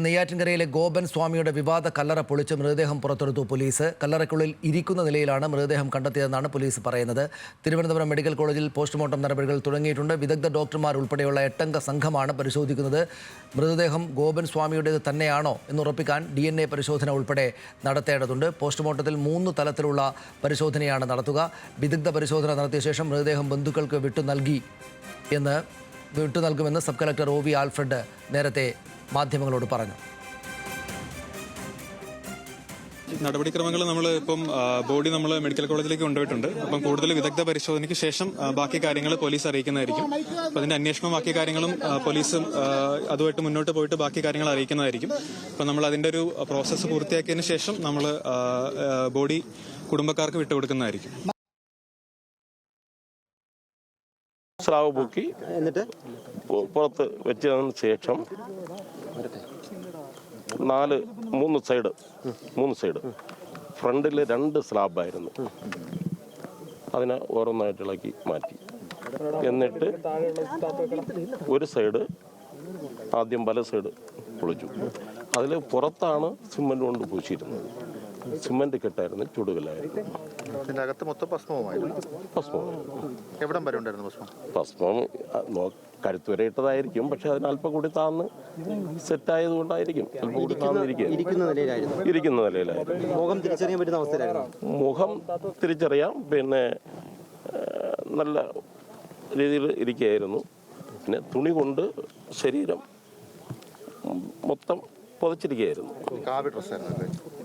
നെയ്യാറ്റിൻകരയിലെ ഗോപൻ സ്വാമിയുടെ വിവാദ കല്ലറ പൊളിച്ച് മൃതദേഹം പുറത്തെടുത്തു പോലീസ്. കല്ലറയ്ക്കുള്ളിൽ ഇരിക്കുന്ന നിലയിലാണ് മൃതദേഹം കണ്ടെത്തിയതെന്നാണ് പോലീസ് പറയുന്നത്. തിരുവനന്തപുരം മെഡിക്കൽ കോളേജിൽ പോസ്റ്റ്മോർട്ടം നടപടികൾ തുടങ്ങിയിട്ടുണ്ട്. വിദഗ്ധ ഡോക്ടർമാർ ഉൾപ്പെടെയുള്ള 8 സംഘമാണ് പരിശോധിക്കുന്നത്. മൃതദേഹം ഗോപൻ സ്വാമിയുടേത് തന്നെയാണോ എന്നുറപ്പിക്കാൻ DNA പരിശോധന ഉൾപ്പെടെ നടത്തേണ്ടതുണ്ട്. പോസ്റ്റ്മോർട്ടത്തിൽ 3 തലത്തിലുള്ള പരിശോധനയാണ് നടത്തുക. വിദഗ്ധ പരിശോധന നടത്തിയ ശേഷം മൃതദേഹം ബന്ധുക്കൾക്ക് വിട്ടുനൽകുമെന്ന് സബ് കളക്ടർ OV ആൽഫ്രഡ് നേരത്തെ മാധ്യമങ്ങളോട് പറഞ്ഞു. നടപടിക്രമങ്ങൾ നമ്മൾ ഇപ്പം ബോഡി നമ്മൾ മെഡിക്കൽ കോളേജിലേക്ക് കൊണ്ടുപോയിട്ടുണ്ട്. അപ്പം കൂടുതൽ വിദഗ്ധ പരിശോധനയ്ക്ക് ശേഷം ബാക്കി കാര്യങ്ങൾ പോലീസ് അറിയിക്കുന്നതായിരിക്കും. അപ്പം അതിന്റെ അന്വേഷണവും ബാക്കി കാര്യങ്ങളും പോലീസും അതുമായിട്ട് മുന്നോട്ട് പോയിട്ട് ബാക്കി കാര്യങ്ങൾ അറിയിക്കുന്നതായിരിക്കും. അപ്പം നമ്മൾ അതിന്റെ ഒരു പ്രോസസ്സ് പൂർത്തിയാക്കിയതിന് ശേഷം നമ്മൾ ബോഡി കുടുംബക്കാർക്ക് വിട്ടുകൊടുക്കുന്നതായിരിക്കും. സ്രാവ് പൊക്കി എന്നിട്ട് പുറത്ത് വെച്ചതിന് ശേഷം 3 സൈഡ് ഫ്രണ്ടിൽ 2 സ്ലാബായിരുന്നു. അതിനെ ഓരോന്നായിട്ട് ഇളക്കി മാറ്റി. എന്നിട്ട് ഒരു സൈഡ് ആദ്യം വല സൈഡ് പൊളിച്ചു. അതിൽ പുറത്താണ് സിമന്റ് കൊണ്ട് പൂശിയിരുന്നത്. സിമന്റ് കെട്ടായിരുന്നു, ചുടുകലായിരുന്നു. ഇതിനകത്ത് മൊത്തം ഭസ്മം എവിടം വരെ ഉണ്ടായിരുന്നു? ഭസ്മം കരുത്തുവരെ ഇട്ടതായിരിക്കും. പക്ഷെ അതിന് അല്പം കൂടി താന്ന് സെറ്റായത് കൊണ്ടായിരിക്കും അല്പം കൂടി ഇരിക്കുന്ന നിലയിലായിരുന്നു. മുഖം തിരിച്ചറിയാൻ പറ്റുന്ന അവസ്ഥയിലായിരുന്നു. മുഖം തിരിച്ചറിയാം. പിന്നെ നല്ല രീതിയിൽ ഇരിക്കുകയായിരുന്നു. പിന്നെ തുണി കൊണ്ട് ശരീരം മൊത്തം പുതച്ചിരിക്കുകയായിരുന്നു. കാവി ഡ്രസ്സായിരുന്നു.